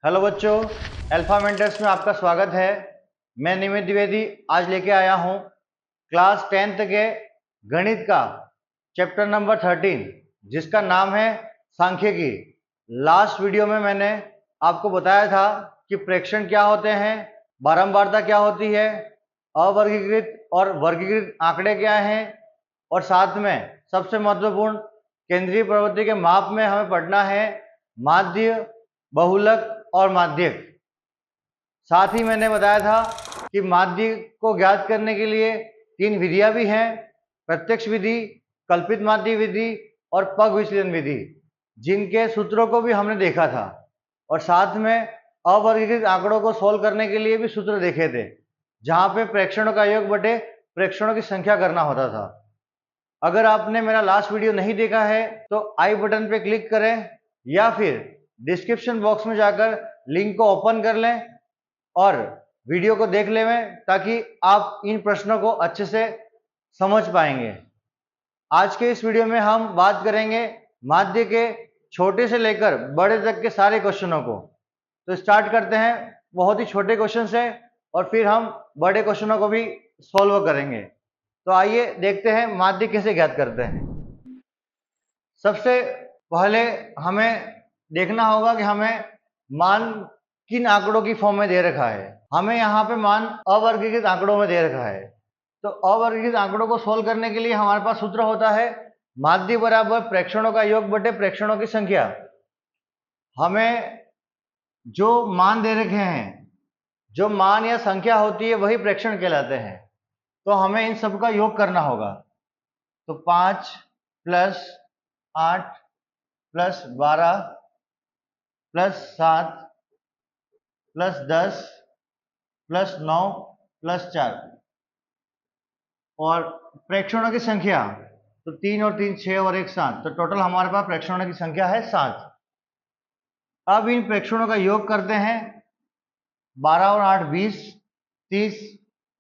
Hello बच्चों, alpha mentors में आपका स्वागत है। मैं निमित द्विवेदी आज लेके आया हूँ क्लास 10th के गणित का चैप्टर नंबर 13 जिसका नाम है सांख्यिकी। लास्ट वीडियो में मैंने आपको बताया था कि प्रेक्षण क्या होते हैं, बारंबारता क्या होती है, अवर्गीकृत और वर्गीकृत आंकड़े क्या हैं, और साथ में सबसे महत्वपूर्ण केंद्रीय प्रवृत्ति के माप में हमें पढ़ना है माध्य, बहुलक और माध्यक। साथ ही मैंने बताया था कि माध्य को ज्ञात करने के लिए 3 विधियां भी हैं, प्रत्यक्ष विधि, कल्पित माध्य विधि और पग विचलन विधि, जिनके सूत्रों को भी हमने देखा था। और साथ में अवर्गीकृत आंकड़ों को सोल्व करने के लिए भी सूत्र देखे थे, जहां पे प्रेक्षणों का योग बटे प्रेक्षणों की संख्या करना होता था। अगर आपने मेरा लास्ट वीडियो नहीं देखा है तो आई बटन पे क्लिक करें या फिर डिस्क्रिप्शन बॉक्स में जाकर लिंक को ओपन कर लें और वीडियो को देख लें, ताकि आप इन प्रश्नों को अच्छे से समझ पाएंगे। आज के इस वीडियो में हम बात करेंगे माध्य के छोटे से लेकर बड़े तक के सारे क्वेश्चनों को। तो स्टार्ट करते हैं बहुत ही छोटे क्वेश्चन से और फिर हम बड़े क्वेश्चनों को भी सॉल्व करेंगे। तो आइए देखते हैं माध्य कैसे ज्ञात करते हैं। सबसे पहले हमें देखना होगा कि हमें मान किन आंकड़ों की फॉर्म में दे रखा है। हमें यहाँ पे मान अवर्गीकृत आंकड़ों में दे रखा है। तो अवर्गीकृत आंकड़ों को सोल्व करने के लिए हमारे पास सूत्र होता है माध्य बराबर प्रेक्षणों का योग बटे प्रेक्षणों की संख्या। हमें जो मान दे रखे हैं, जो मान या संख्या होती है वही प्रेक्षण कहलाते हैं। तो हमें इन सब का योग करना होगा। तो 5 + 8 + 12 + 7 + 10 + 9 + 4 और प्रेक्षणों की संख्या तो 3 और 3 6 और 1 7। तो टोटल हमारे पास प्रेक्षणों की संख्या है 7। अब इन प्रेक्षणों का योग करते हैं। 12 और 8 20, 30,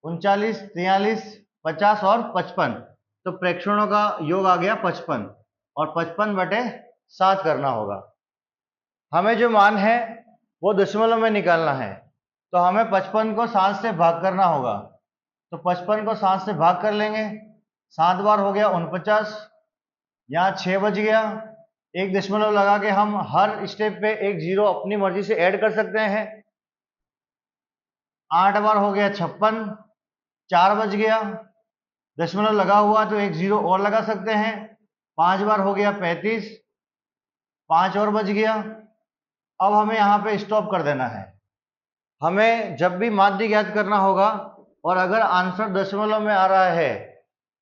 39, 43, 50 और 55। तो प्रेक्षणों का योग आ गया 55 और 55 बटे 7 करना होगा। हमें जो मान है वो दशमलव में निकालना है। तो हमें 55 को 7 से भाग करना होगा। तो 55 को 7 से भाग कर लेंगे। 7 बार हो गया 49। यहाँ 6 बच गया। एक दशमलव लगा के हम हर स्टेप पे एक जीरो अपनी मर्जी से ऐड कर सकते हैं। 8 बार हो गया 56। 4 बच गया। दशमलव लगा हुआ तो एक जीरो और लगा सकते हैं। 5 बार हो गया 35। 5 और बच गया। अब हमें यहाँ पे स्टॉप कर देना है। हमें जब भी माध्य ज्ञात करना होगा और अगर आंसर दशमलव में आ रहा है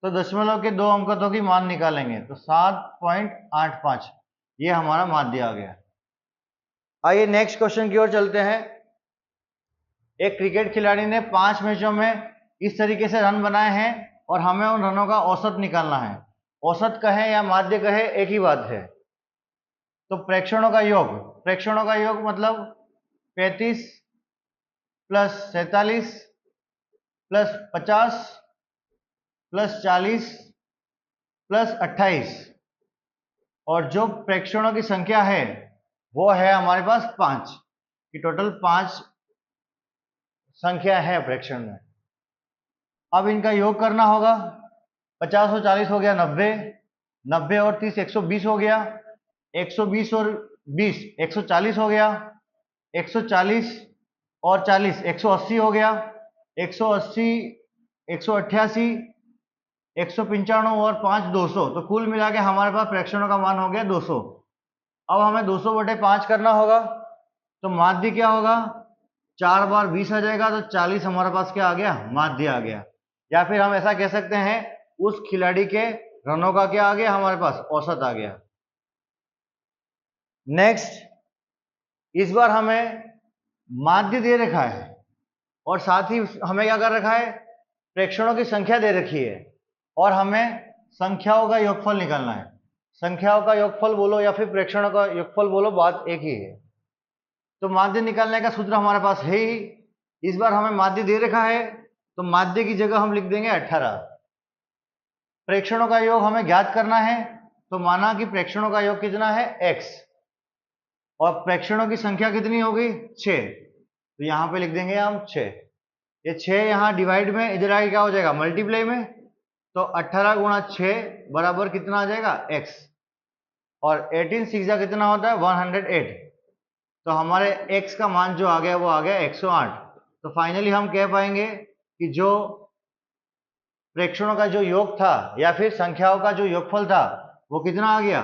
तो दशमलव के 2 अंकों की मान निकालेंगे। तो 7.85 ये हमारा माध्य आ गया। आइए नेक्स्ट क्वेश्चन की ओर चलते हैं। एक क्रिकेट खिलाड़ी ने 5 मैचों में इस तरीके से रन बनाए हैं और हमें उन रनों का औसत निकालना है। औसत कहे या माध्य कहे एक ही बात है। तो प्रेक्षणों का योग मतलब 35 + 47 + 50 + 40 + 28 और जो प्रेक्षणों की संख्या है वो है हमारे पास 5 की। टोटल 5 संख्या है प्रेक्षण में। अब इनका योग करना होगा। 50 और 40 हो गया 90, 90 और 30 120 हो गया। 120 और 20 140 हो गया। 140 और 40 180 हो गया। 180 188 195 और 5 200। तो कुल मिला के हमारे पास प्रेक्षणों का मान हो गया 200। अब हमें 200 बटे 5 करना होगा। तो माध्य क्या होगा? 4 बार 20 आ जाएगा तो 40 हमारे पास क्या आ गया? माध्य आ गया। या फिर हम ऐसा कह सकते हैं उस खिलाड़ी के रनों का क्या आ गया हमारे पास? औसत आ गया। नेक्स्ट, इस बार हमें माध्य दे रखा है और साथ ही हमें क्या कर रखा है? प्रेक्षणों की संख्या दे रखी है और हमें संख्याओं का योगफल निकालना है। संख्याओं का योगफल बोलो या फिर प्रेक्षणों का योगफल बोलो, बात एक ही है। तो माध्य निकालने का सूत्र हमारे पास है ही। इस बार हमें माध्य दे रखा है तो माध्य की जगह हम लिख देंगे 18। प्रेक्षणों का योग हमें ज्ञात करना है तो माना कि प्रेक्षणों का योग कितना है? x। और प्रेक्षणों की संख्या कितनी होगी 6, तो यहाँ पे लिख देंगे हम 6। ये 6 यहाँ डिवाइड में, इधर आगे क्या हो जाएगा मल्टीप्लाई में, तो 18 गुणा 6 बराबर कितना आ जाएगा x, और 18 6 कितना होता है 108, तो हमारे x का मान जो आ गया वो आ गया 108। तो फाइनली हम कह पाएंगे कि जो प्रेक्षणों का जो योग था या फिर संख्याओं का जो योगफल था वो कितना आ गया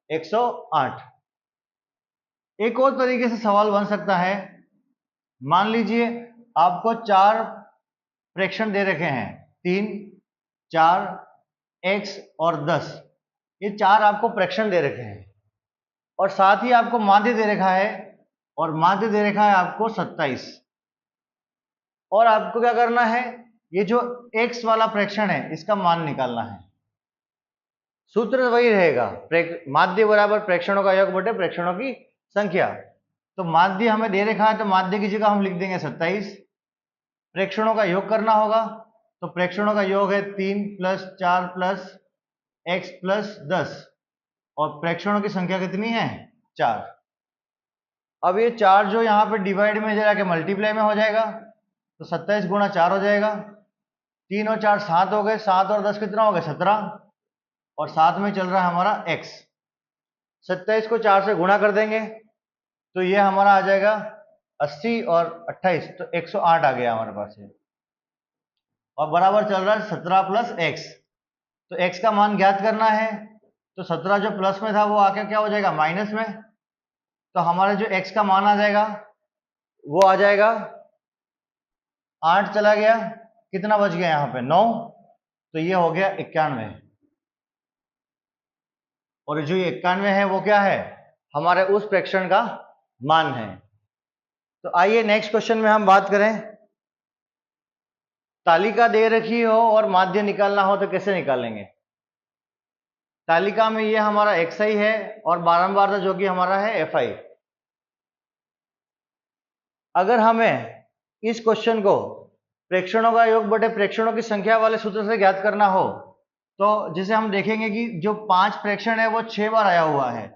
108। एक और तरीके से सवाल बन सकता है, मान लीजिए आपको 4 प्रेक्षण दे रखे हैं, 3, 4, x और 10, ये 4 आपको प्रेक्षण दे रखे हैं और साथ ही आपको माध्य दे रखा है, और माध्य दे रखा है आपको 27। और आपको क्या करना है, ये जो x वाला प्रेक्षण है इसका मान निकालना है। सूत्र वही रहेगा, माध्य बराबर प्रेक्षणों का योग बटे प्रेक्षणों की संख्या। तो माध्य हमें दे रखा है तो माध्य की जगह हम लिख देंगे 27। प्रेक्षणों का योग करना होगा, तो प्रेक्षणों का योग है 3 + 4 + x + 10, और प्रेक्षणों की संख्या कितनी है 4। अब ये 4 जो यहाँ पे डिवाइड में जाके मल्टीप्लाई में हो जाएगा, तो 27 गुणा 4 हो जाएगा, 3 और 4 7 हो गए, 7 और 10 कितना हो गया 17, और साथ में चल रहा है हमारा x। 27 को 4 से गुणा कर देंगे तो ये हमारा आ जाएगा 80 और 28, तो 108 आ गया हमारे पास ये, और बराबर चल रहा है 17 + x। तो x का मान ज्ञात करना है, तो 17 जो प्लस में था वो आके क्या हो जाएगा माइनस में, तो हमारा जो x का मान आ जाएगा वो आ जाएगा 8 चला गया, कितना बच गया यहाँ पे 9, तो ये हो गया 91। और जो ये 91 है वो क्या है, हमारे उस प्रेक्षण का मान है। तो आइए नेक्स्ट क्वेश्चन में हम बात करें, तालिका दे रखी हो और माध्य निकालना हो तो कैसे निकालेंगे। तालिका में ये हमारा xi है और बारंबारता जो कि हमारा है fi। अगर हमें इस क्वेश्चन को प्रेक्षणों का योग बटे प्रेक्षणों की संख्या वाले सूत्र से ज्ञात करना हो, तो जैसे हम देखेंगे कि जो 5 प्रेक्षण है वो 6 बार आया हुआ है,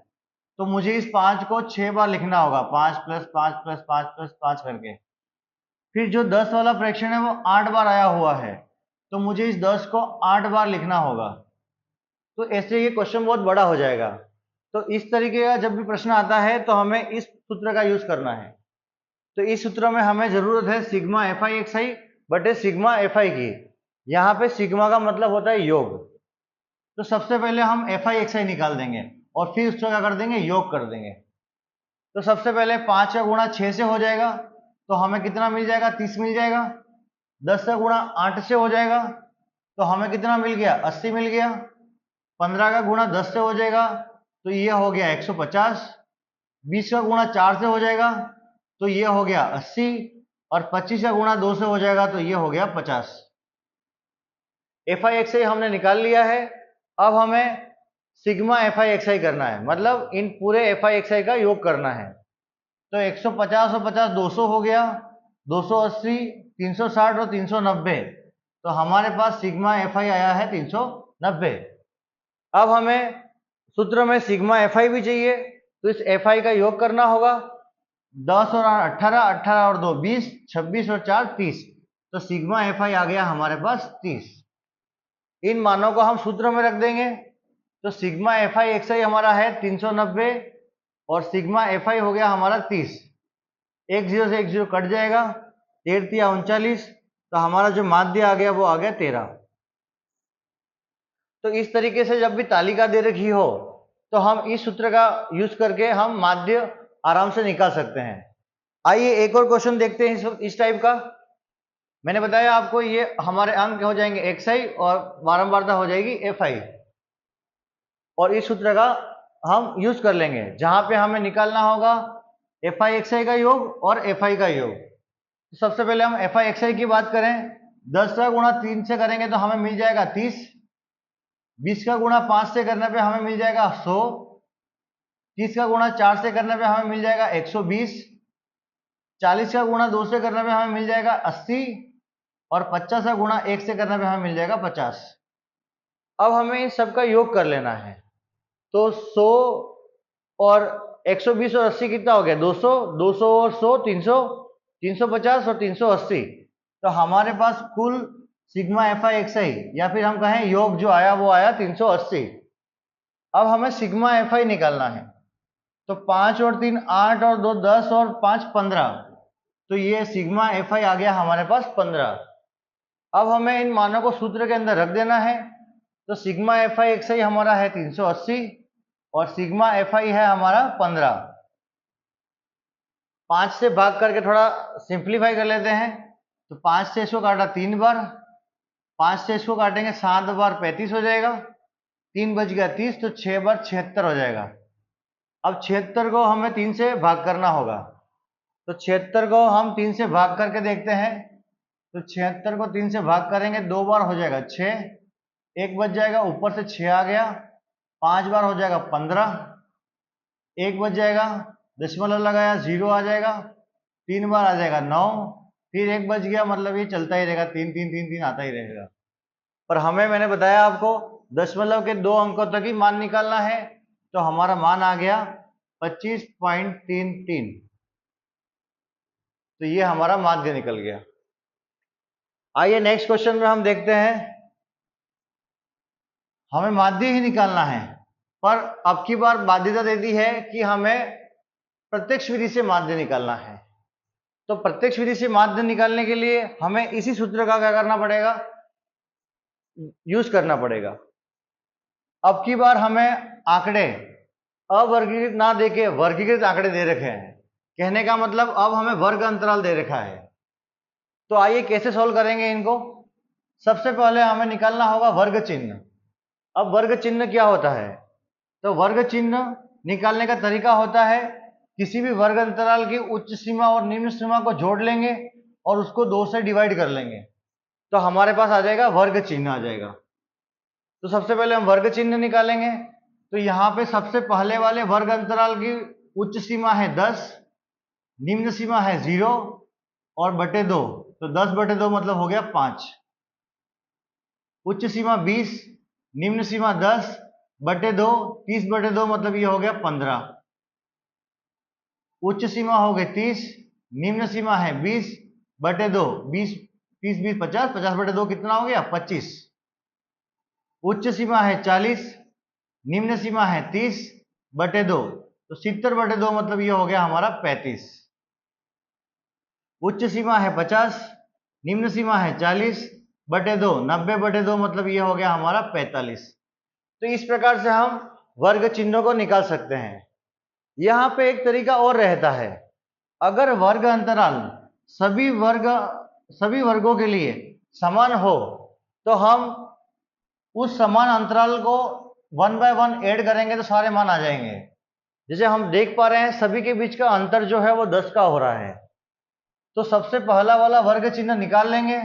तो मुझे इस 5 को 6 बार लिखना होगा, 5 + 5 + 5 + 5 करके। फिर जो 10 वाला प्रेक्षण है वो 8 बार आया हुआ है, तो मुझे इस 10 को 8 बार लिखना होगा। तो ऐसे ये क्वेश्चन बहुत बड़ा हो जाएगा। तो इस तरीके का जब भी प्रश्न आता है तो हमें इस सूत्र का यूज करना है। तो इस सूत्र में हमें जरूरत है सिग्मा fi बटे सिग्मा fi की। यहाँ पे सिग्मा का मतलब होता है योग, तो सबसे पहले हम fi निकाल देंगे और फिर उसका क्या कर देंगे योग कर देंगे। तो सबसे पहले 5 का गुणा 6 से हो जाएगा, तो हमें कितना मिल जाएगा 30 मिल जाएगा। 10 का गुणा 8 से हो जाएगा, तो हमें कितना मिल गया 80 मिल गया। 15 का गुणा 10 से हो जाएगा, तो ये हो गया 150। 20 का गुणा 4 से हो जाएगा, तो ये हो गया 80, और 25 का गुणा 2 से हो जाएगा, तो ये हो गया 50। fi हमने निकाल लिया है। अब हमें सिग्मा fi करना है, मतलब इन पूरे fi का योग करना है। तो 150 और 50 200 हो गया, 280, 360 और 390, तो हमारे पास सिग्मा fi आया है 390। अब हमें सूत्र में सिग्मा fi भी चाहिए, तो इस fi का योग करना होगा। 10 और 18, 18 और 2 20, 26 और 4 30, तो सिग्मा fi आ गया हमारे पास 30। इन मानों को हम सूत्र में रख देंगे, तो सिग्मा fi हमारा है 390 और सिग्मा fi हो गया हमारा 30। 1 0 से 1 0 कट जाएगा, 13 या 39, तो हमारा जो माध्य आ गया वो आ गया 13। तो इस तरीके से जब भी तालिका दे रखी हो तो हम इस सूत्र का यूज करके हम माध्य आराम से निकाल सकते हैं। आइए एक और क्वेश्चन देखते हैं इस टाइप का। मैंने बताया आपको ये हमारे अंक हो जाएंगे xi और बारंबारता हो जाएगी fi, और इस सूत्र का हम यूज कर लेंगे जहां पे हमें निकालना होगा fi का योग और fi का योग। तो सबसे पहले हम fi की बात करें, 10 का गुणा 3 से करेंगे तो हमें मिल जाएगा 30। 20 का गुणा 5 से करने पे हमें मिल जाएगा 100। 30 का गुणा 4 से करने पे हमें मिल जाएगा 120। 40 का गुणा 2 से करने पे हमें मिल जाएगा 80, और 50 का गुणा 1 से करने पे हमें मिल जाएगा 50। अब हमें इन सबका योग कर लेना है, तो 100 और 120 और 80 कितना हो गया? 200, 200 और 100 300, 350 और 380। तो हमारे पास कुल सिग्मा एफ आई एक्स आई या फिर हम कहें योग जो आया वो आया 380। अब हमें सिग्मा एफ आई निकालना है। तो 5 और 3 8 और 2 10 और 5 15। तो ये सिग्मा एफ आई आ गया हमारे पास 15। अब हमें इन मानों को सूत्र के अंदर रख देना है। तो सिग्मा एफ आई एक्स आई हमारा है 380 और सिग्मा एफ आई है हमारा 15। 5 से भाग करके थोड़ा सिंप्लीफाई कर लेते हैं। तो 5 से इसको काटा 3 बार, 5 से इसको काटेंगे 7 बार 35 हो जाएगा, 3 बच गया 30, तो 6 बार 76 हो जाएगा। अब 76 को हमें 3 से भाग करना होगा। तो 76 को हम 3 से भाग करके देखते हैं। तो 76 को 3 से भाग करेंगे 2 बार हो जाएगा 6, 1 बच जाएगा, ऊपर से 6 आ गया, 5 बार हो जाएगा 15, 1 बच जाएगा, दशमलव लगाया 0 आ जाएगा, 3 बार आ जाएगा 9, फिर 1 बच गया, मतलब ये चलता ही रहेगा, 3 3 3 3 आता ही रहेगा। पर हमें मैंने बताया आपको दशमलव के 2 अंकों तक ही मान निकालना है। तो हमारा मान आ गया 25.33। तो ये हमारा माध्य निकल गया। आइए नेक्स्ट क्वेश्चन में हम देखते हैं। हमें माध्य ही निकालना है, पर अब की बार बाध्यता देती है कि हमें प्रत्यक्ष विधि से माध्य निकालना है। तो प्रत्यक्ष विधि से माध्य निकालने के लिए हमें इसी सूत्र का क्या करना पड़ेगा? यूज करना पड़ेगा। अब की बार हमें आंकड़े अवर्गीकृत ना देके वर्गीकृत आंकड़े दे रखे हैं। कहने का मतलब अब हमें वर्ग अंतराल दे रखा है। तो आइए कैसे सॉल्व करेंगे इनको। सबसे पहले हमें निकालना होगा वर्ग चिन्ह। अब वर्ग चिन्ह क्या होता है? तो वर्ग चिन्ह निकालने का तरीका होता है किसी भी वर्ग अंतराल की उच्च सीमा और निम्न सीमा को जोड़ लेंगे और उसको 2 से डिवाइड कर लेंगे, तो हमारे पास आ जाएगा वर्ग चिन्ह आ जाएगा। तो सबसे पहले हम वर्ग चिन्ह निकालेंगे। तो यहाँ पे सबसे पहले वाले वर्ग अंतराल की उच्च सीमा है 10, निम्न सीमा है 0 और बटे 2। तो 10 बटे 2 मतलब हो गया 5। उच्च सीमा 20, निम्न सीमा 10 बटे 2, 30 बटे 2 मतलब ये हो गया 15। उच्च सीमा हो गई 30, निम्न सीमा है 20 बटे 2, 20 30 20 50, 50 बटे 2 कितना हो गया? 25। उच्च सीमा है 40, निम्न सीमा है 30 बटे 2, तो 70 बटे 2 मतलब ये हो गया हमारा 35। उच्च सीमा है 50, निम्न सीमा है 40 बटे 2, 90 बटे 2 मतलब ये हो गया हमारा 45। तो इस प्रकार से हम वर्ग चिन्हों को निकाल सकते हैं। यहाँ पे एक तरीका और रहता है। अगर वर्ग अंतराल सभी वर्गों के लिए समान हो तो हम उस समान अंतराल को 1 बाय 1 ऐड करेंगे तो सारे मान आ जाएंगे। जैसे हम देख पा रहे हैं सभी के बीच का अंतर जो है वो 10 का हो रहा है। तो सबसे पहला वाला वर्ग चिन्ह निकाल लेंगे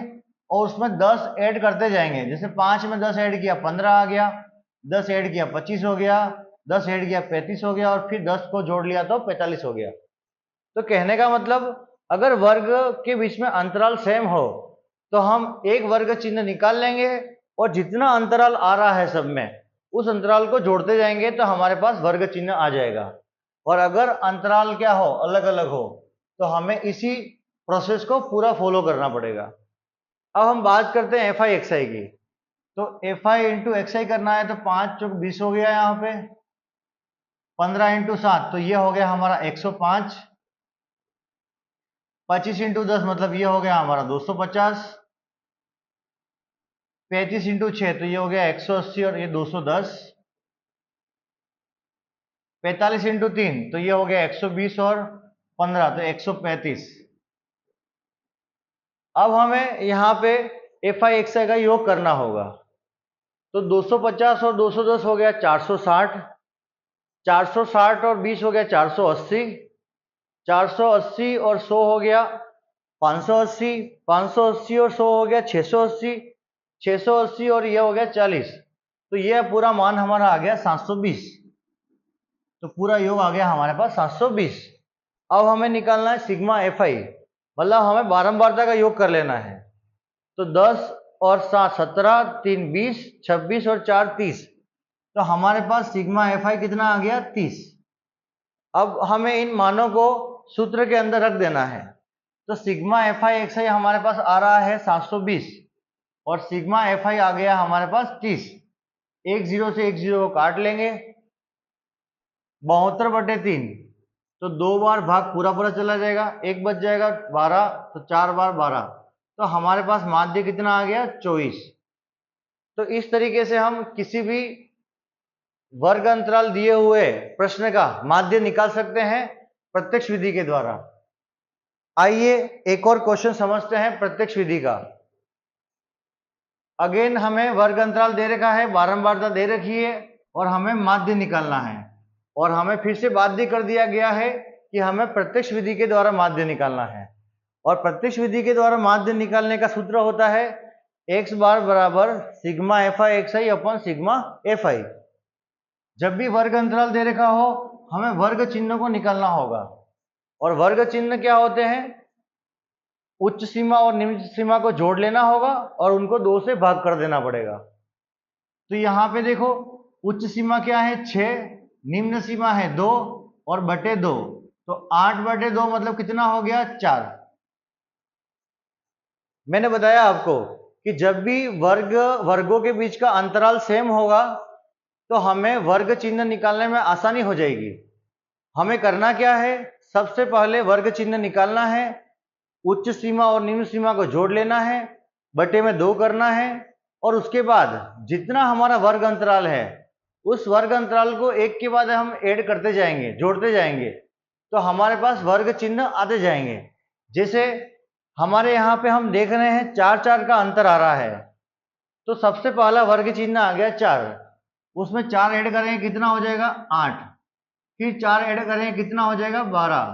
और उसमें 10 ऐड करते जाएंगे। जैसे 5 में 10 ऐड किया 15 आ गया, 10 ऐड किया 25 हो गया, 10 ऐड किया 35 हो गया और फिर 10 को जोड़ लिया तो 45 हो गया। तो कहने का मतलब अगर वर्ग के बीच में अंतराल सेम हो तो हम एक वर्ग चिन्ह निकाल लेंगे और जितना अंतराल आ रहा है सब में उस अंतराल को जोड़ते जाएंगे तो हमारे पास वर्ग चिन्ह आ जाएगा। और अगर अंतराल क्या हो, अलग अलग हो, तो हमें इसी प्रोसेस को पूरा फॉलो करना पड़ेगा। अब हम बात करते हैं एफ आई एक्स आई की। तो एफ आई इंटू एक्स आई करना है तो 5 चौक 20 हो गया, यहाँ पे 15 इंटू 7 तो ये हो गया हमारा 105, 25 इंटू 10 मतलब ये हो गया हमारा 250, 35 इंटू 6 तो ये हो गया 180 और ये 210, 45 इंटू 3 तो ये हो गया 120 और 15 तो 135। अब हमें यहाँ पे एफ आई एक्स आई का योग करना होगा। तो 250 और 210 हो गया 460, 460 और 20 हो गया 480, 480 और 100 हो गया 580, 580 और 100 हो गया 680, 680 और ये हो गया 40। तो ये पूरा मान हमारा आ गया 720। तो पूरा योग आ गया हमारे पास 720। अब हमें निकालना है सिग्मा एफ आई, मतलब हमें बारंबारता का योग कर लेना है। तो 10 और 7 17, 3 20, 26 और 4 30। तो हमारे पास सिग्मा एफ आई कितना आ गया? 30। अब हमें इन मानों को सूत्र के अंदर रख देना है। तो सिग्मा एफ आई एक्स आई हमारे पास आ रहा है 720 और सिग्मा एफ आई आ गया हमारे पास 30। एक जीरो से एक जीरो को काट लेंगे, 72/3, तो 2 बार भाग पूरा पूरा चला जाएगा, एक बच जाएगा 12, तो 4 बार 12, तो हमारे पास माध्य कितना आ गया 24। तो इस तरीके से हम किसी भी वर्ग अंतराल दिए हुए प्रश्न का माध्य निकाल सकते हैं प्रत्यक्ष विधि के द्वारा। आइए एक और क्वेश्चन समझते हैं प्रत्यक्ष विधि का। अगेन हमें वर्ग अंतराल दे रखा है, बारंबारता दे रखी है और हमें माध्य निकालना है, और हमें फिर से बाध्य कर दिया गया है कि हमें प्रत्यक्ष विधि के द्वारा माध्य निकालना है। और प्रत्यक्ष विधि के द्वारा माध्य निकालने का सूत्र होता है x बार बराबर सिग्मा एफ आई एक्स आई अपन सिग्मा एफ आई। जब भी वर्ग अंतराल दे रखा हो हमें वर्ग चिन्ह को निकालना होगा, और वर्ग चिन्ह क्या होते हैं, उच्च सीमा और निम्न सीमा को जोड़ लेना होगा और उनको 2 से भाग कर देना पड़ेगा। तो यहाँ पे देखो उच्च सीमा क्या है 6, निम्न सीमा है 2 और बटे 2, तो 8/2 मतलब कितना हो गया 4। मैंने बताया आपको कि जब भी वर्गों के बीच का अंतराल सेम होगा तो हमें वर्ग चिन्ह निकालने में आसानी हो जाएगी। हमें करना क्या है, सबसे पहले वर्ग चिन्ह निकालना है, उच्च सीमा और निम्न सीमा को जोड़ लेना है, बटे में 2 करना है, और उसके बाद जितना हमारा वर्ग अंतराल है उस वर्ग अंतराल को एक के बाद हम ऐड करते जाएंगे, जोड़ते जाएंगे, तो हमारे पास वर्ग चिन्ह आते जाएंगे। जैसे हमारे यहाँ पे हम देख रहे हैं 4 का अंतर आ रहा है, तो सबसे पहला वर्ग चिन्ह आ गया 4, उसमें 4 ऐड करेंगे कितना हो जाएगा 8, फिर 4 ऐड करेंगे कितना हो जाएगा 12,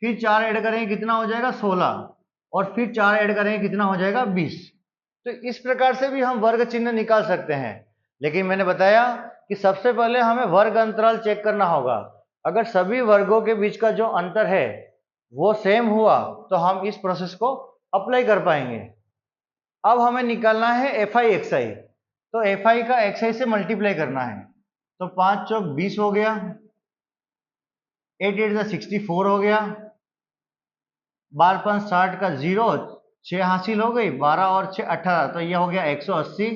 फिर 4 ऐड करेंगे कितना हो जाएगा 16, और फिर 4 ऐड करेंगे कितना हो जाएगा 20। तो इस प्रकार से भी हम वर्ग चिन्ह निकाल सकते हैं, लेकिन मैंने बताया कि सबसे पहले हमें वर्ग अंतराल चेक करना होगा। अगर सभी वर्गों के बीच का जो अंतर है वो सेम हुआ तो हम इस प्रोसेस को अप्लाई कर पाएंगे। अब हमें निकालना है एफ आई एक्स आई, तो एफ आई का एक्स आई से मल्टीप्लाई करना है, तो 5 चौक 20 हो गया, 8 8 64 हो गया, 12 5 60 का 0, 6 हासिल हो गई, 12 और 6 18, तो यह हो गया 180,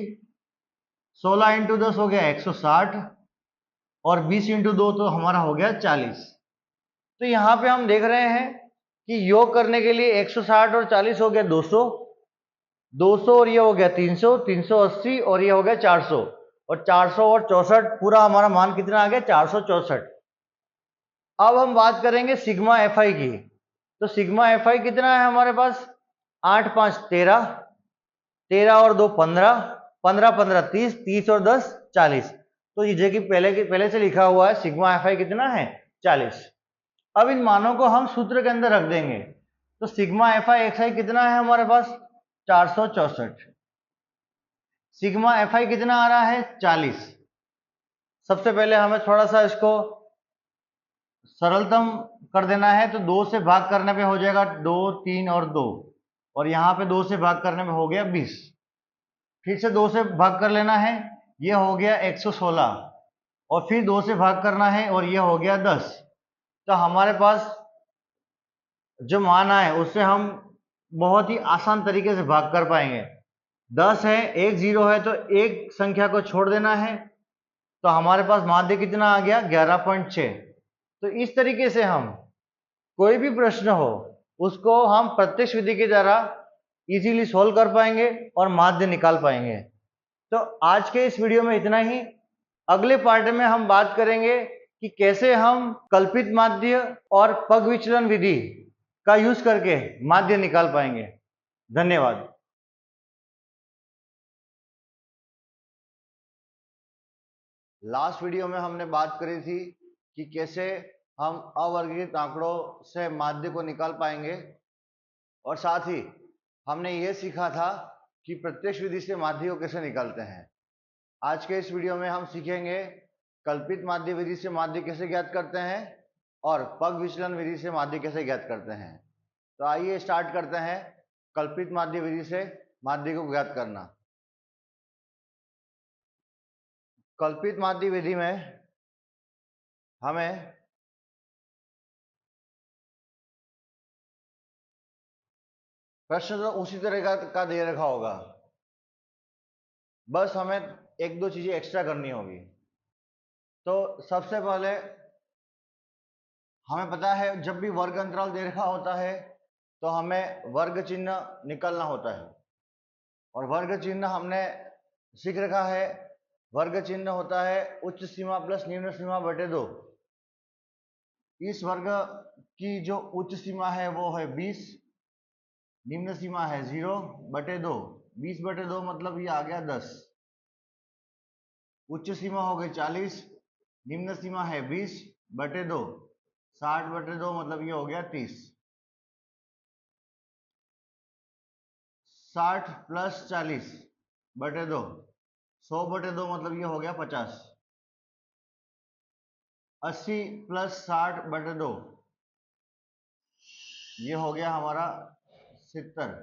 16 इंटू 10 हो गया 160, और 20 इंटू 2 तो हमारा हो गया 40। तो यहाँ पे हम देख रहे हैं कि योग करने के लिए 160 और 40 हो गया 200, 200 और ये हो गया 300, 380 और ये हो गया 400, और 400 और 64 पूरा हमारा मान कितना आ गया 464। अब हम बात करेंगे सिग्मा एफ आई की। तो सिग्मा एफ आई कितना है हमारे पास, 8 5 13, 13 और 2 15, 15 15 30, 30 और 10 40। तो ये कि पहले से लिखा हुआ है सिग्मा एफ आई कितना है 40। अब इन मानों को हम सूत्र के अंदर रख देंगे, तो सिग्मा एफ आई एक्स आई कितना है हमारे पास 464, सिग्मा एफ आई कितना आ रहा है 40। सबसे पहले हमें थोड़ा सा इसको सरलतम कर देना है, तो 2 से भाग करने पे हो जाएगा 2 3 और 2, और यहाँ पे 2 से भाग करने में हो गया 20, फिर से 2 से भाग कर लेना है, ये हो गया 116, और फिर 2 से भाग करना है और ये हो गया 10। तो हमारे पास जो मान आए उससे हम बहुत ही आसान तरीके से भाग कर पाएंगे। 10 है, एक 0 है, तो एक संख्या को छोड़ देना है, तो हमारे पास माध्य कितना आ गया 11.6। तो इस तरीके से हम कोई भी प्रश्न हो उसको हम प्रत्यक्ष विधि के द्वारा इजीली सोल्व कर पाएंगे और माध्य निकाल पाएंगे। तो आज के इस वीडियो में इतना ही। अगले पार्ट में हम बात करेंगे कि कैसे हम कल्पित माध्य और पग विचलन विधि का यूज करके माध्य निकाल पाएंगे। धन्यवाद। लास्ट वीडियो में हमने बात करी थी कि कैसे हम अवर्गीकृत आंकड़ों से माध्य को निकाल पाएंगे, और साथ ही हमने ये सीखा था कि प्रत्यक्ष विधि से माध्य को कैसे निकालते हैं। आज के इस वीडियो में हम सीखेंगे कल्पित माध्य विधि से माध्य कैसे ज्ञात करते हैं और पग विचलन विधि से माध्य कैसे ज्ञात करते हैं। तो आइए स्टार्ट करते हैं कल्पित माध्य विधि से माध्य को ज्ञात करना। कल्पित माध्य विधि में हमें प्रश्न तो उसी तरह का दे रखा होगा, बस हमें एक दो चीजें एक्स्ट्रा करनी होगी। तो सबसे पहले हमें पता है जब भी वर्ग अंतराल दे रखा होता है तो हमें वर्ग चिन्ह निकालना होता है, और वर्ग चिन्ह हमने सीख रखा है। वर्ग चिन्ह होता है उच्च सीमा प्लस निम्न सीमा बटे 2। इस वर्ग की जो उच्च सीमा है वो है 20, निम्न सीमा है 0 बटे 2। 20 बटे 2 मतलब ये आ गया 10। उच्च सीमा हो गई 40, निम्न सीमा है 20 बटे 2। 60 बटे 2 मतलब ये हो गया 30। 60 प्लस 40 बटे 2, 100 बटे 2 मतलब ये हो गया 50। 80 प्लस 60 बटे 2 ये हो गया हमारा 70।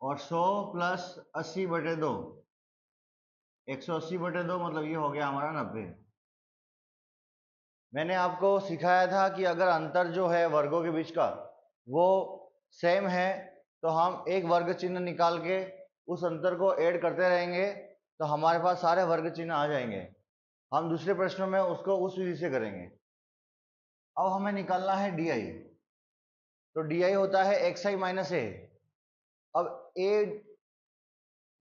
और 100 प्लस 80 बटे 2 180 बटे 2 मतलब ये हो गया हमारा 90। मैंने आपको सिखाया था कि अगर अंतर जो है वर्गों के बीच का वो सेम है तो हम एक वर्ग चिन्ह निकाल के उस अंतर को ऐड करते रहेंगे तो हमारे पास सारे वर्ग चिन्ह आ जाएंगे। हम दूसरे प्रश्नों में उसको उस विधि से करेंगे। अब हमें निकालना है डी। तो डी होता है एक्स आई माइनस ए। अब ए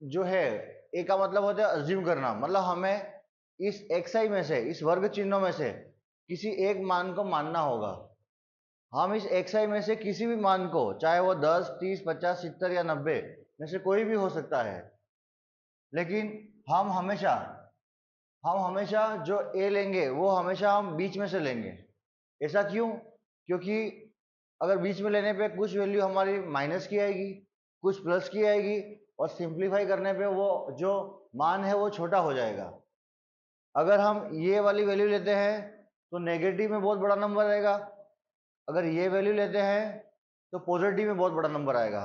जो है, ए का मतलब होता है अज्यूम करना, मतलब हमें इस एक्स आई में से, इस वर्ग चिन्हों में से किसी एक मान को मानना होगा। हम इस एक्स आई में से किसी भी मान को, चाहे वो 10, 30, 50, 70 या 90 में से कोई भी हो सकता है, लेकिन हम हमेशा जो ए लेंगे वो हमेशा हम बीच में से लेंगे। ऐसा क्यों? क्योंकि अगर बीच में लेने पे कुछ वैल्यू हमारी माइनस की आएगी, कुछ प्लस की आएगी, और सिंप्लीफाई करने पे वो जो मान है वो छोटा हो जाएगा। अगर हम ये वाली वैल्यू लेते हैं तो नेगेटिव में बहुत बड़ा नंबर आएगा, अगर ये वैल्यू लेते हैं तो पॉजिटिव में बहुत बड़ा नंबर आएगा।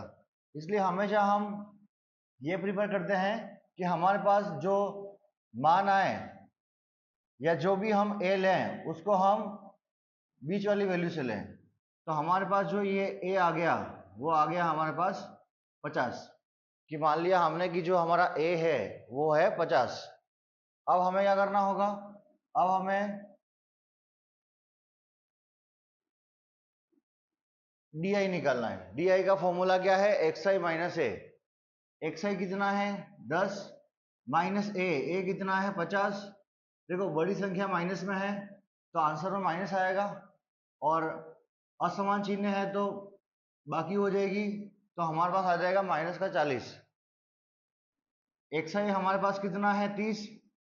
इसलिए हमेशा हम ये प्रीफर करते हैं कि हमारे पास जो मान आए या जो भी हम ए लें उसको हम बीच वाली वैल्यू से लें। तो हमारे पास जो ये ए आ गया वो आ गया हमारे पास 50, कि मान लिया हमने कि जो हमारा ए है वो है 50। अब हमें क्या करना होगा? अब हमें डी आई निकालना है। डी आई का फॉर्मूला क्या है? एक्स आई माइनस ए। एक्स आई कितना है? 10 माइनस ए कितना है? 50। देखो बड़ी संख्या माइनस में है तो आंसर में माइनस आएगा, और असमान चिन्ह है तो बाकी हो जाएगी, तो हमारे पास आ जाएगा माइनस का 40। एक्स आई हमारे पास कितना है? 30।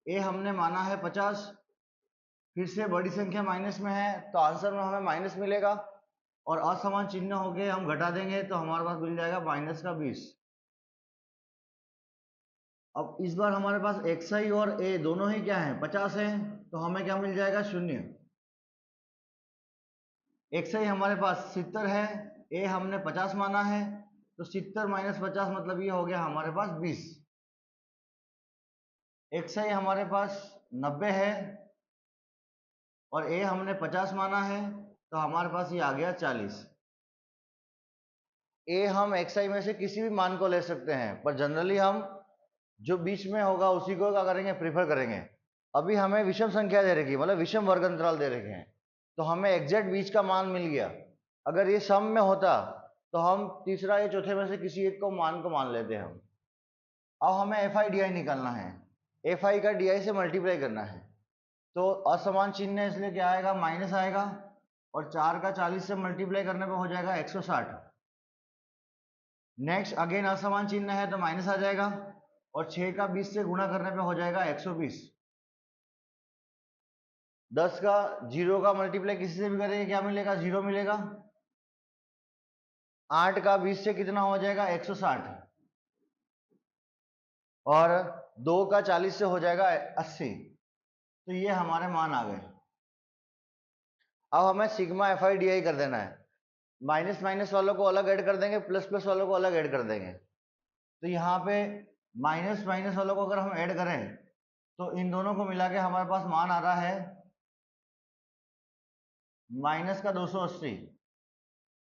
ए हमने माना है 50। फिर से बड़ी संख्या माइनस में है तो आंसर में हमें माइनस मिलेगा, और असमान चिन्ह हो गए हम घटा देंगे तो हमारे पास मिल जाएगा माइनस का 20। अब इस बार हमारे पास एक्स आई और ए दोनों ही क्या है? 50 है, तो हमें क्या मिल जाएगा? 0। एक्स आई हमारे पास 70 है, ए हमने 50 माना है, तो 70 माइनस 50 मतलब ये हो गया हमारे पास 20। एक्स आई हमारे पास 90 है और ए हमने 50 माना है, तो हमारे पास ये आ गया 40। ए हम एक्स आई में से किसी भी मान को ले सकते हैं, पर जनरली हम जो बीच में होगा उसी को क्या करेंगे? प्रीफर करेंगे। अभी हमें विषम संख्या दे रखी है, मतलब विषम वर्ग अंतराल दे रखे हैं, तो हमें एग्जैक्ट बीच का मान मिल गया। अगर ये सम में होता तो हम तीसरा या चौथे में से किसी एक को मान लेते हम। अब हमें एफ आई डी आई निकालना है। एफ आई का डी आई से मल्टीप्लाई करना है, तो असमान चिन्ह है इसलिए क्या आएगा? माइनस आएगा, और 4 का 40 से मल्टीप्लाई करने पे हो जाएगा 160। नेक्स्ट अगेन असमान चिन्ह है तो माइनस आ जाएगा, और 6 का 20 से गुणा करने पे हो जाएगा 120। 10 का 0 का मल्टीप्लाई किसी से भी करेंगे क्या मिलेगा? 0 मिलेगा। 8 का 20 से कितना हो जाएगा? 160। और 2 का 40 से हो जाएगा 80। तो ये हमारे मान आ गए। अब हमें सिग्मा एफ आई डी आई कर देना है। माइनस माइनस वालों को अलग ऐड कर देंगे, प्लस प्लस वालों को अलग ऐड कर देंगे। तो यहाँ पे माइनस माइनस वालों को अगर हम ऐड करें तो इन दोनों को मिला के हमारे पास मान आ रहा है माइनस का 280।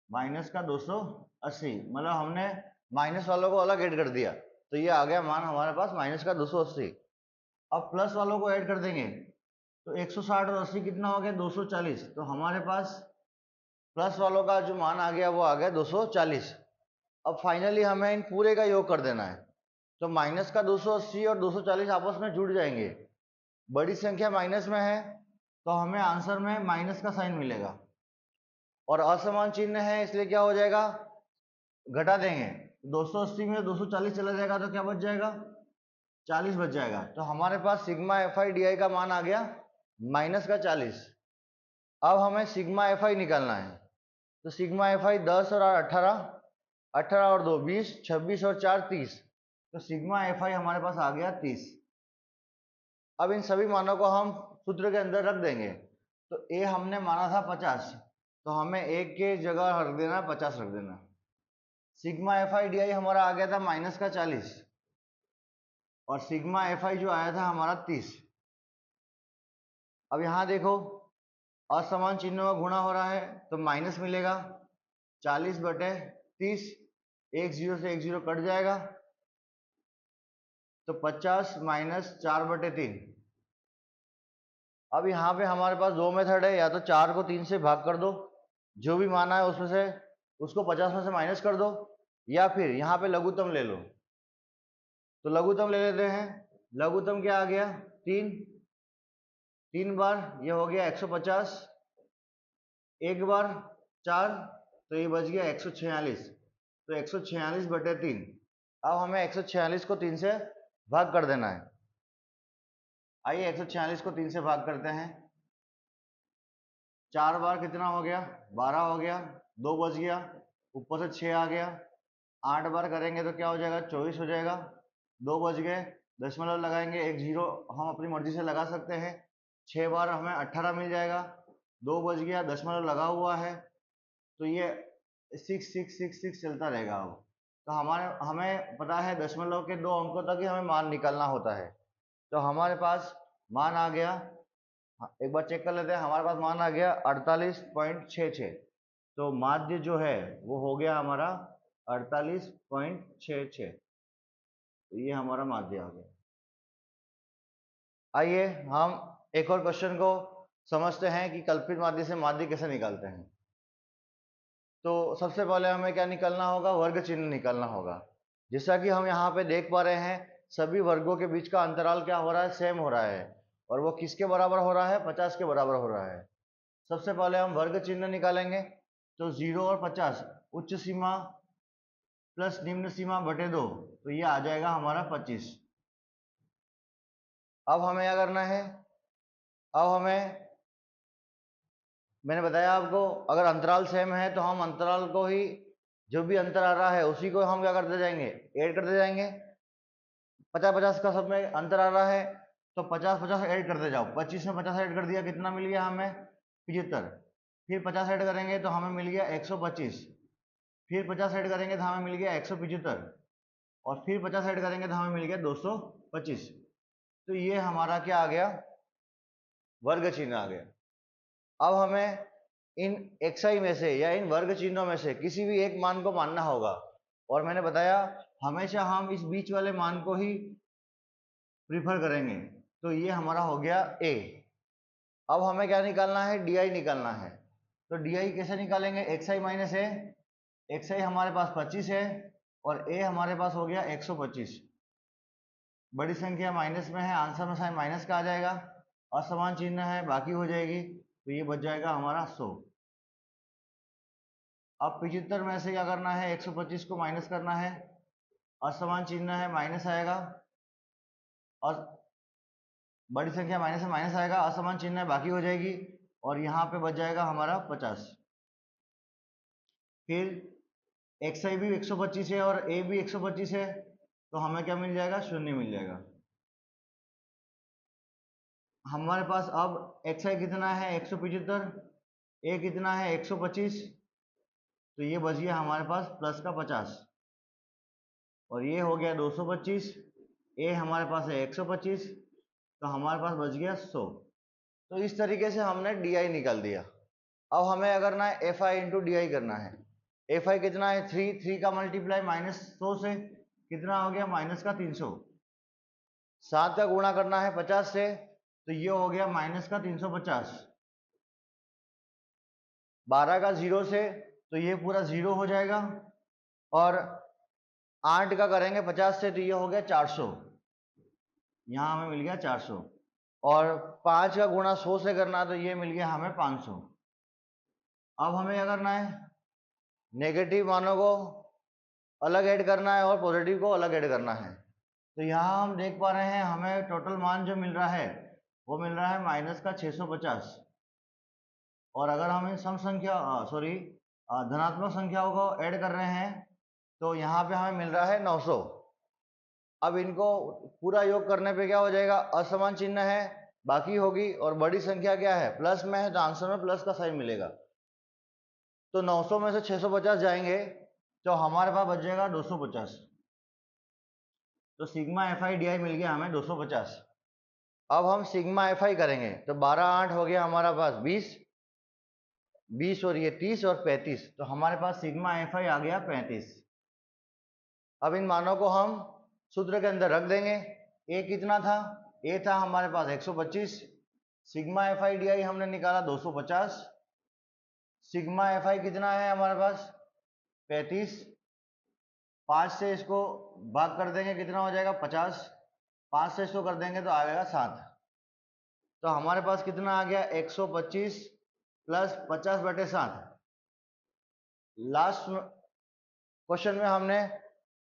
माइनस का 280, मतलब हमने माइनस वालों को अलग ऐड कर दिया, तो ये आ गया मान हमारे पास माइनस का 280। अब प्लस वालों को ऐड कर देंगे तो 160 और 80 कितना हो गया 240, तो हमारे पास प्लस वालों का जो मान आ गया वो आ गया 240। अब फाइनली हमें इन पूरे का योग कर देना है, तो माइनस का 280 और 240 आपस में जुड़ जाएंगे, बड़ी संख्या माइनस में है तो हमें आंसर में माइनस का साइन मिलेगा, और असमान चिन्ह है इसलिए क्या हो जाएगा, घटा देंगे, 280 में 240 चला जाएगा तो क्या बच जाएगा, 40 बच जाएगा। तो हमारे पास sigma F I D I का मान आ गया माइनस का 40। अब हमें सिग्मा एफ आई निकालना है, तो सिग्मा एफ आई 10 और 18, 18 और 2 20, 26 और 4 30, तो सिग्मा एफ आई हमारे पास आ गया 30। अब इन सभी मानों को हम सूत्र के अंदर रख देंगे, तो ए हमने माना था 50, तो हमें एक के जगह रख देना 50 रख देना। सिग्मा एफ आई डी आई हमारा आ गया था माइनस का 40, और सिग्मा एफ आई जो आया था हमारा 30। अब यहाँ देखो असमान चिन्हों का गुणा हो रहा है तो माइनस मिलेगा, 40 बटे 30, एक जीरो से एक जीरो कट जाएगा, तो 50 माइनस 4 बटे 3। अब यहाँ पे हमारे पास दो मेथड है, या तो 4 को 3 से भाग कर दो, जो भी माना है उसमें से उसको 50 में से माइनस कर दो, या फिर यहाँ पे लघुत्तम ले लो। तो लघुत्तम ले लेते हैं, लघुत्तम क्या आ गया 3, 3 बार ये हो गया 150, एक बार 4, तो ये बच गया 146, तो 146 बटे 3। अब हमें 146 को 3 से भाग कर देना है। आइए 146 को 3 से भाग करते हैं, 4 बार कितना हो गया 12 हो गया, 2 बच गया, ऊपर से 6 आ गया, 8 बार करेंगे तो क्या हो जाएगा 24 हो जाएगा, 2 बच गए, दशमलव लगाएंगे, एक जीरो हम अपनी मर्जी से लगा सकते हैं, 6 बार हमें 18 मिल जाएगा, 2 बच गया, दशमलव लगा हुआ है, तो ये 6666 चलता रहेगा। अब तो हमें पता है दशमलव के 2 अंकों तक ही हमें मान निकालना होता है, तो हमारे पास मान आ गया, एक बार चेक कर लेते हैं, हमारे पास मान आ गया 48.66, तो माध्य जो है वो हो गया हमारा 48.66, तो ये हमारा माध्य आ गया। आइए हम एक और क्वेश्चन को समझते हैं कि कल्पित माध्य से माध्य कैसे निकालते हैं। तो सबसे पहले हमें क्या निकालना होगा, वर्ग चिन्ह निकालना होगा। जैसा कि हम यहाँ पे देख पा रहे हैं सभी वर्गों के बीच का अंतराल क्या हो रहा है, सेम हो रहा है, और वो किसके बराबर हो रहा है, 50 के बराबर हो रहा है। सबसे पहले हम वर्ग चिन्ह निकालेंगे, तो 0 और 50 उच्च सीमा प्लस निम्न सीमा बटे 2, तो ये आ जाएगा हमारा 25। अब हमें क्या करना है, अब हमें मैंने बताया आपको अगर अंतराल सेम है तो हम अंतराल को ही, जो भी अंतर आ रहा है उसी को हम क्या करते जाएंगे, ऐड करते जाएंगे। 50-50 का सब में अंतर आ रहा है तो 50-50 ऐड करते जाओ, 25 में 50 ऐड कर दिया, कितना मिल गया हमें 75, फिर 50 ऐड करेंगे तो हमें मिल गया 125, फिर 50 ऐड करेंगे तो हमें मिल गया 175, और फिर 50 ऐड करेंगे तो हमें मिल गया 225। तो ये हमारा क्या आ गया, वर्ग चिन्ह आ गया। अब हमें इन xi में से या इन वर्ग चिन्हों में से किसी भी एक मान को मानना होगा, और मैंने बताया हमेशा हम इस बीच वाले मान को ही प्रीफर करेंगे, तो ये हमारा हो गया a। अब हमें क्या निकालना है, di निकालना है, तो di कैसे निकालेंगे, xi माइनस a, xi हमारे पास 25 है और a हमारे पास हो गया 125, बड़ी संख्या माइनस में है, आंसर में साइन माइनस का आ जाएगा, असमान चिन्ह है बाकी हो जाएगी, तो ये बच जाएगा हमारा 100। अब 75 में से क्या करना है, 125 को माइनस करना है, असमान चिन्ह है माइनस आएगा, और बड़ी संख्या माइनस से माइनस आएगा, असमान चिन्ह है बाकी हो जाएगी, और यहाँ पे बच जाएगा हमारा 50। फिर xi भी 125 है और a भी 125 है, तो हमें क्या मिल जाएगा, शून्य मिल जाएगा। हमारे पास अब xi कितना है 175, a कितना है 125, तो ये बच गया हमारे पास प्लस का 50, और ये हो गया 225, a हमारे पास है 125, तो हमारे पास बच गया 100। तो इस तरीके से हमने di निकाल दिया। अब हमें करना है fi इंटू डी करना है, एफ आई कितना है 3, 3 का मल्टीप्लाई -100 से कितना हो गया -300। 7 का गुणा करना है 50 से, तो ये हो गया -350। 12 का 0 से, तो ये पूरा 0 हो जाएगा। और 8 का करेंगे 50 से, तो ये हो गया 400। यहाँ हमें मिल गया 400। और 5 का गुणा 100 से करना, तो ये मिल गया हमें 500। अब हमें क्या करना है, नेगेटिव मानों को अलग ऐड करना है और पॉजिटिव को अलग ऐड करना है। तो यहाँ हम देख पा रहे हैं हमें टोटल मान जो मिल रहा है वो मिल रहा है -650। और अगर हम इन सम संख्या धनात्मक संख्याओं को ऐड कर रहे हैं तो यहाँ पे हमें मिल रहा है 900। अब इनको पूरा योग करने पे क्या हो जाएगा, असमान चिन्ह है, बाकी होगी, और बड़ी संख्या क्या है, प्लस में है, तो आंसर में प्लस का साइन मिलेगा। तो 900 में से 650 जाएंगे तो हमारे पास बच जाएगा 250। तो sigma F I D I मिल गया हमें 250। अब हम सिग्मा एफ आई करेंगे तो 12 8 हो गया हमारा पास 20, 20 और ये 30 और 35, तो हमारे पास सिग्मा एफ आई आ गया 35। अब इन मानों को हम सूत्र के अंदर रख देंगे। ए कितना था, ए था हमारे पास 125। सिग्मा एफ आई डी आई हमने निकाला 250। सिग्मा एफ आई कितना है हमारे पास 35। 5 से इसको भाग कर देंगे, कितना हो जाएगा 50। 5 से इसको कर देंगे तो आ जाएगा 7। तो हमारे पास कितना आ गया 125 प्लस 50/7। लास्ट क्वेश्चन में हमने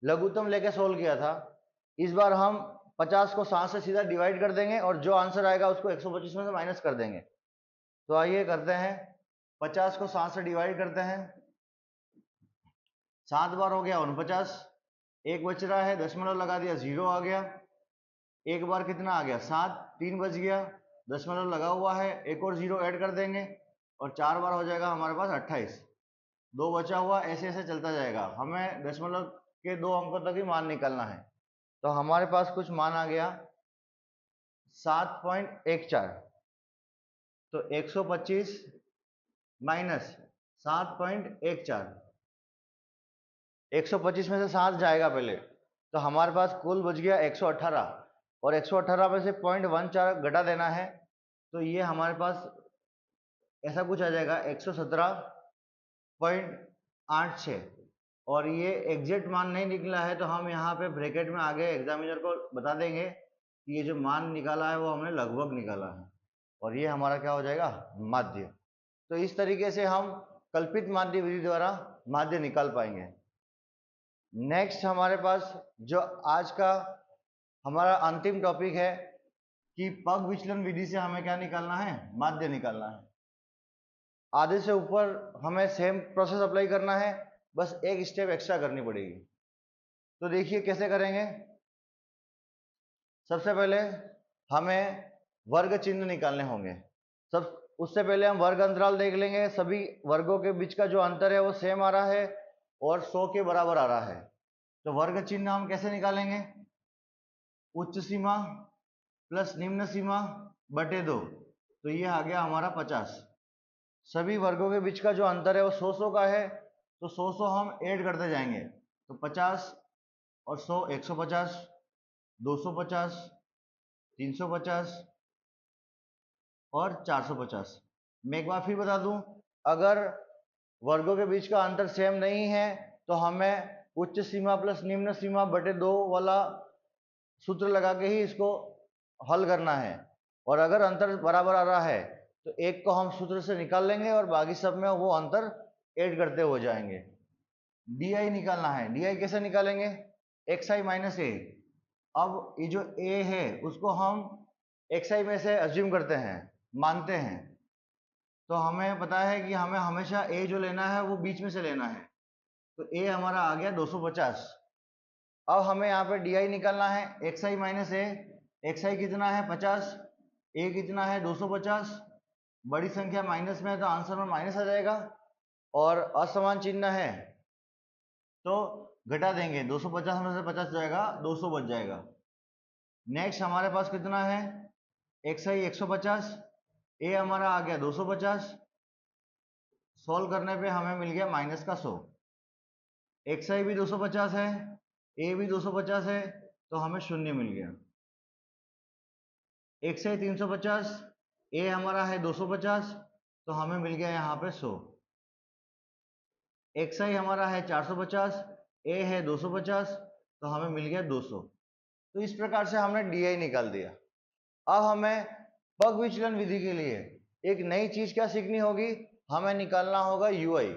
लघुत्तम लेके सोल्व किया था। इस बार हम 50 को 7 से सीधा डिवाइड कर देंगे और जो आंसर आएगा उसको 125 में से माइनस कर देंगे। तो आइए करते हैं, 50 को 7 से डिवाइड करते हैं। 7 बार हो गया 49, एक बच रहा है, दशमलव लगा दिया 0 आ गया। एक बार कितना आ गया 7, 3 बच गया, दशमलव लगा हुआ है, एक और 0 ऐड कर देंगे और 4 बार हो जाएगा हमारे पास 28। 2 बचा हुआ, ऐसे ऐसे चलता जाएगा। हमें दशमलव के 2 अंकों तक ही मान निकालना है। तो हमारे पास कुछ मान आ गया 7.14। तो 125 माइनस 7.14, 125 में से 7 जाएगा पहले, तो हमारे पास कुल बच गया 118। और 118 में से 0.14 घटा देना है, तो ये हमारे पास ऐसा कुछ आ जाएगा 117.86। और ये एग्जैक्ट मान नहीं निकला है तो हम यहाँ पे ब्रैकेट में आगे एग्जामिनर को बता देंगे कि ये जो मान निकाला है वो हमने लगभग निकाला है, और ये हमारा क्या हो जाएगा माध्य। तो इस तरीके से हम कल्पित माध्य विधि द्वारा माध्य निकाल पाएंगे। नेक्स्ट हमारे पास जो आज का हमारा अंतिम टॉपिक है कि पग विचलन विधि से हमें क्या निकालना है, माध्य निकालना है। आधे से ऊपर हमें सेम प्रोसेस अप्लाई करना है, बस एक स्टेप एक्स्ट्रा करनी पड़ेगी। तो देखिए कैसे करेंगे। सबसे पहले हमें वर्ग चिन्ह निकालने होंगे। उससे पहले हम वर्ग अंतराल देख लेंगे। सभी वर्गों के बीच का जो अंतर है वो सेम आ रहा है और 100 के बराबर आ रहा है। तो वर्ग चिन्ह हम कैसे निकालेंगे, उच्च सीमा प्लस निम्न सीमा बटे 2, तो ये आ गया हमारा 50। सभी वर्गों के बीच का जो अंतर है वो 100 का है, तो 100 हम ऐड करते जाएंगे। तो 50 और 100 150, 250, 350 और 450। मैं एक बार फिर बता दूं, अगर वर्गों के बीच का अंतर सेम नहीं है तो हमें उच्च सीमा प्लस निम्न सीमा बटे 2 वाला सूत्र लगा के ही इसको हल करना है। और अगर अंतर बराबर आ रहा है तो एक को हम सूत्र से निकाल लेंगे और बाकी सब में वो अंतर ऐड करते हो जाएंगे। डी आई निकालना है। डी आई कैसे निकालेंगे, एक्स आई माइनस ए। अब ये जो ए है उसको हम एक्स आई में से अज्यूम करते हैं, मानते हैं। तो हमें पता है कि हमें हमेशा ए जो लेना है वो बीच में से लेना है। तो ए हमारा आ गया 250। अब हमें यहाँ पे डी आई निकालना है, एक्स आई माइनस ए। एक्स आई कितना है 50, ए कितना है 250। बड़ी संख्या माइनस में है तो आंसर में माइनस आ जाएगा, और असमान चिन्ह है तो घटा देंगे। 250 में से 50 जाएगा, 200 बच जाएगा। नेक्स्ट हमारे पास कितना है, एक्स आई 150, ए हमारा आ गया 250। सोल्व करने पे हमें मिल गया माइनस का 100। xi भी 250 है, a भी 250 है, तो हमें शून्य मिल गया। xi 350, a हमारा है 250, तो हमें मिल गया यहाँ पे 100। xi हमारा है 450, a है 250, तो हमें मिल गया 200। तो इस प्रकार से हमने डी निकाल दिया। अब हमें पग विचलन विधि के लिए एक नई चीज क्या सीखनी होगी, हमें निकालना होगा यूआई।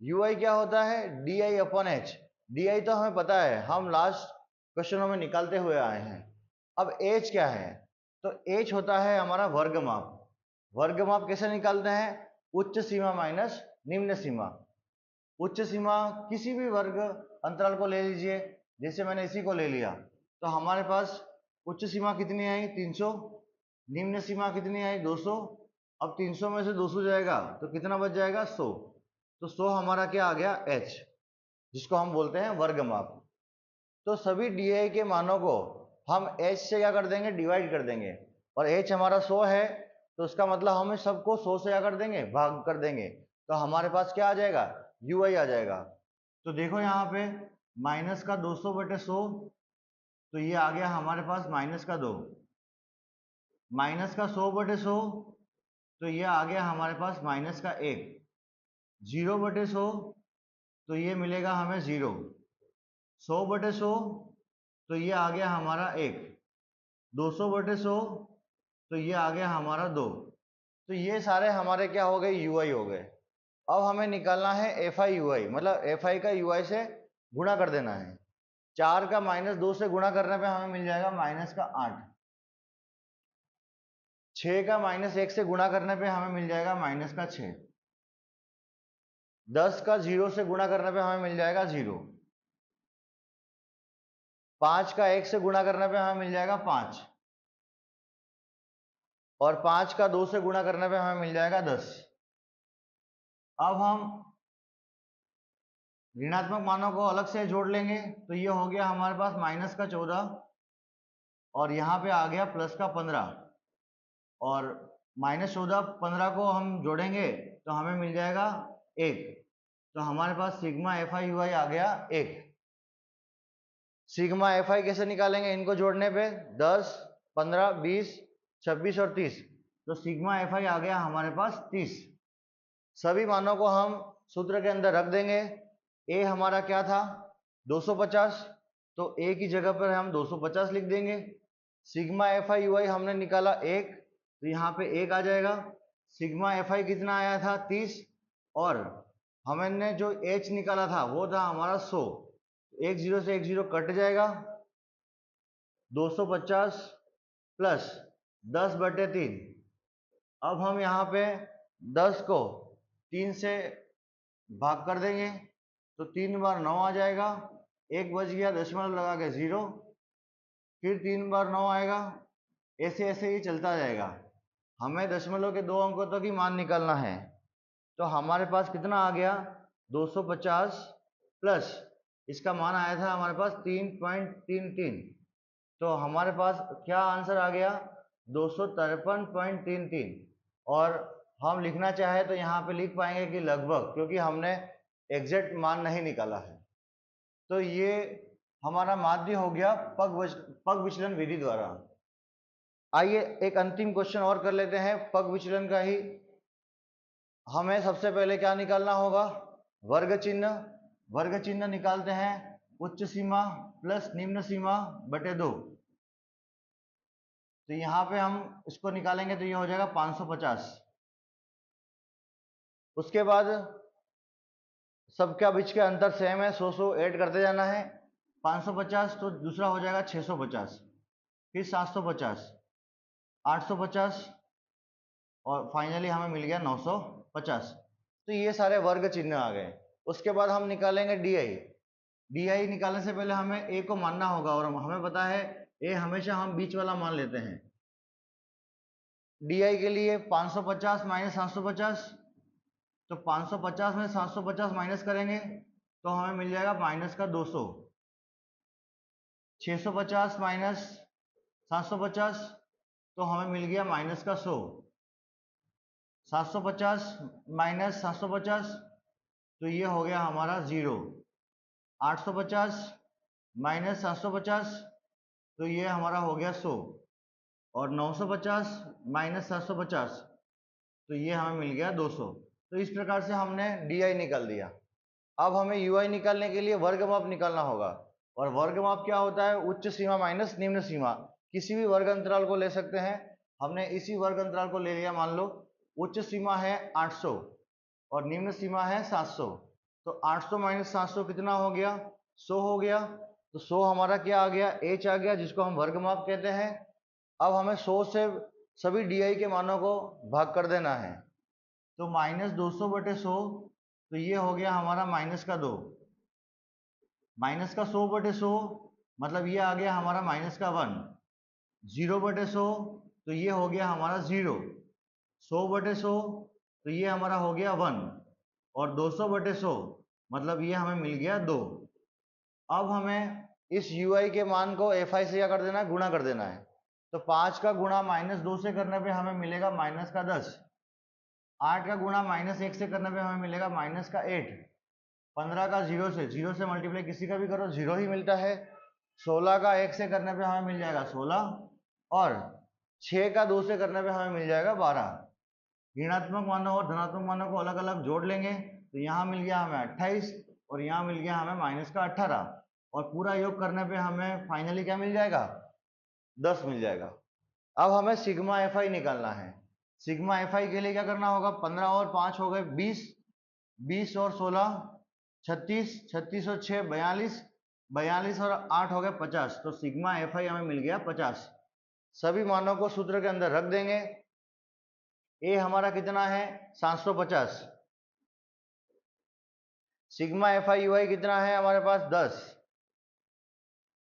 यूआई क्या होता है, D I upon H. D I तो हमें पता है, हम लास्ट क्वेश्चनों में निकालते हुए आए हैं। अब एच क्या है, तो एच होता है हमारा वर्ग माप। वर्ग माप कैसे निकालते हैं, उच्च सीमा माइनस निम्न सीमा। उच्च सीमा किसी भी वर्ग अंतराल को ले लीजिए, जैसे मैंने इसी को ले लिया, तो हमारे पास उच्च सीमा कितनी आई 300, निम्न सीमा कितनी आई 200। अब 300 में से 200 जाएगा तो कितना बच जाएगा 100। तो 100 हमारा क्या आ गया h, जिसको हम बोलते हैं वर्ग माप। तो सभी डी के मानों को हम h से क्या कर देंगे, डिवाइड कर देंगे। और h हमारा 100 है, तो उसका मतलब हम सबको 100 से क्या कर देंगे, भाग कर देंगे। तो हमारे पास क्या आ जाएगा, ui आ जाएगा। तो देखो यहाँ पे माइनस का 200/100, तो ये आ गया हमारे पास माइनस का 2। माइनस का 100/100, तो ये आ गया हमारे पास माइनस का 1। 0/100, तो ये मिलेगा हमें 0। 100/100, तो ये आ गया हमारा 1। 200/100, तो ये आ गया हमारा 2। तो ये सारे हमारे क्या हो गए, यूआई हो गए। अब हमें निकालना है एफ आई यूआई, मतलब एफ आई का यूआई से गुणा कर देना है। 4 का -2 से गुणा करने पे हमें मिल जाएगा माइनस का 8। 6 का -1 से गुणा करने पे हमें मिल जाएगा माइनस का 6। 10 का 0 से गुणा करने पे हमें मिल जाएगा 0। 5 का 1 से गुणा करने पे हमें मिल जाएगा 5। और 5 का 2 से गुणा करने पे हमें मिल जाएगा 10। अब हम ऋणात्मक मानों को अलग से जोड़ लेंगे, तो ये हो गया हमारे पास माइनस का 14, और यहाँ पे आ गया प्लस का 15। और -14 15 को हम जोड़ेंगे तो हमें मिल जाएगा 1। तो हमारे पास सिग्मा एफ आई यू आई आ गया 1। सिग्मा एफ आई कैसे निकालेंगे, इनको जोड़ने पे 10, 15, 20, 26 और 30। तो सिग्मा एफ आई आ गया हमारे पास 30। सभी मानों को हम सूत्र के अंदर रख देंगे। ए हमारा क्या था 250, तो ए की जगह पर हम 250 लिख देंगे। सिग्मा एफ आई यू आई हमने निकाला 1, तो यहाँ पे 1 आ जाएगा। सिग्मा एफ आई कितना आया था 30, और हमने जो एच निकाला था वो था हमारा 100। 1 0 से 1 0 कट जाएगा। 250 प्लस 10/3। अब हम यहाँ पे 10 को 3 से भाग कर देंगे, तो 3 बार 9 आ जाएगा। 1 बच गया, दशमलव लगा के 0, फिर 3 बार 9 आएगा। ऐसे ऐसे ही चलता जाएगा। हमें दशमलव के 2 अंकों तक ही मान निकालना है। तो हमारे पास कितना आ गया 250 प्लस इसका मान आया था हमारे पास 3.33। तो हमारे पास क्या आंसर आ गया 253.33। और हम लिखना चाहे तो यहाँ पे लिख पाएंगे कि लगभग, क्योंकि हमने एग्जैक्ट मान नहीं निकाला है। तो ये हमारा माध्य हो गया पग विचलन विधि द्वारा। आइए एक अंतिम क्वेश्चन और कर लेते हैं पग विचलन का ही। हमें सबसे पहले क्या निकालना होगा, वर्ग चिन्ह। वर्ग चिन्ह निकालते हैं उच्च सीमा प्लस निम्न सीमा बटे 2। तो यहाँ पे हम इसको निकालेंगे तो ये हो जाएगा 550। उसके बाद सबका बीच के अंतर सेम है, 100 ऐड करते जाना है। 550, तो दूसरा हो जाएगा 650, फिर 750, 850, और फाइनली हमें मिल गया 950। तो ये सारे वर्ग चिन्ह आ गए। उसके बाद हम निकालेंगे डीआई। डीआई निकालने से पहले हमें ए को मानना होगा, और हमें पता है ए हमेशा हम बीच वाला मान लेते हैं। डीआई के लिए 550 माइनस 750, तो 550 में 750 माइनस करेंगे तो हमें मिल जाएगा माइनस का 200। 650 माइनस 750, तो हमें मिल गया माइनस का 100। 750 माइनस 750, तो ये हो गया हमारा 0। 850 माइनस 750, तो ये हमारा हो गया 100, और 950 माइनस 750, तो ये हमें मिल गया 200। तो इस प्रकार से हमने डी निकाल दिया। अब हमें यूआई निकालने के लिए वर्ग माप निकालना होगा, और वर्ग माप क्या होता है? उच्च सीमा माइनस निम्न सीमा। किसी भी वर्ग अंतराल को ले सकते हैं, हमने इसी वर्ग अंतराल को ले लिया। मान लो उच्च सीमा है 800 और निम्न सीमा है 700, तो 800 माइनस 700 कितना हो गया? 100 हो गया। तो 100 हमारा क्या आ गया? एच आ गया, जिसको हम वर्ग माप कहते हैं। अब हमें 100 से सभी डी के मानों को भाग कर देना है, तो माइनस 200 बटे 100, तो ये हो गया हमारा माइनस का 2। माइनस का 100 बटे 100 मतलब ये आ गया हमारा माइनस का 1। 0 बटे 100 तो ये हो गया हमारा 0। 100 बटे 100 तो ये हमारा हो गया 1, और 200 बटे 100 मतलब ये हमें मिल गया 2। अब हमें इस ui के मान को fi से क्या कर देना है? गुणा कर देना है। तो 5 का गुणा माइनस 2 से करने पे हमें मिलेगा माइनस का 10। 8 का गुणा माइनस 1 से करने पे हमें मिलेगा माइनस का 8। 15 का 0 से मल्टीप्लाई किसी का भी करो 0 ही मिलता है। 16 का 1 से करने पे हमें मिल जाएगा 16, और 6 का 2 से करने पे हमें मिल जाएगा 12। ऋणात्मक मानों और धनात्मक मानों को अलग अलग जोड़ लेंगे, तो यहाँ मिल गया हमें 28, और यहाँ मिल गया हमें माइनस का 18, और पूरा योग करने पे हमें फाइनली क्या मिल जाएगा? 10 मिल जाएगा। अब हमें सिग्मा fi निकालना है। सिग्मा fi के लिए क्या करना होगा? 15 और 5 हो गए 20, 20 और 16 36, 36 और 6 42, 42 और 8 हो गए 50, तो सिग्मा fi हमें मिल गया 50। सभी मानों को सूत्र के अंदर रख देंगे। ए हमारा कितना है? 750। सिग्मा fi ui कितना है हमारे पास? 10।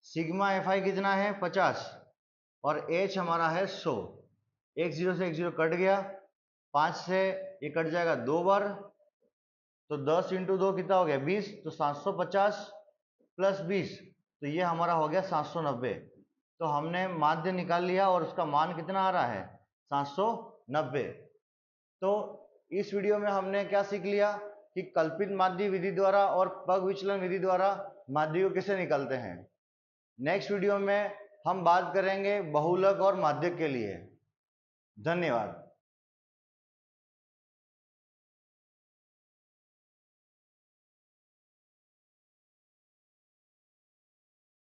सिग्मा fi कितना है? 50, और h हमारा है 100। एक 0 से एक 0 कट गया, 5 से ये कट जाएगा 2 बार, तो 10 इंटू 2 कितना हो गया? 20, तो 750 प्लस 20, तो ये हमारा हो गया 790। तो हमने माध्य निकाल लिया, और उसका मान कितना आ रहा है? 790। तो इस वीडियो में हमने क्या सीख लिया कि कल्पित माध्य विधि द्वारा और पग विचलन विधि द्वारा माध्य को कैसे निकालते हैं। नेक्स्ट वीडियो में हम बात करेंगे बहुलक और माध्यक के लिए। धन्यवाद।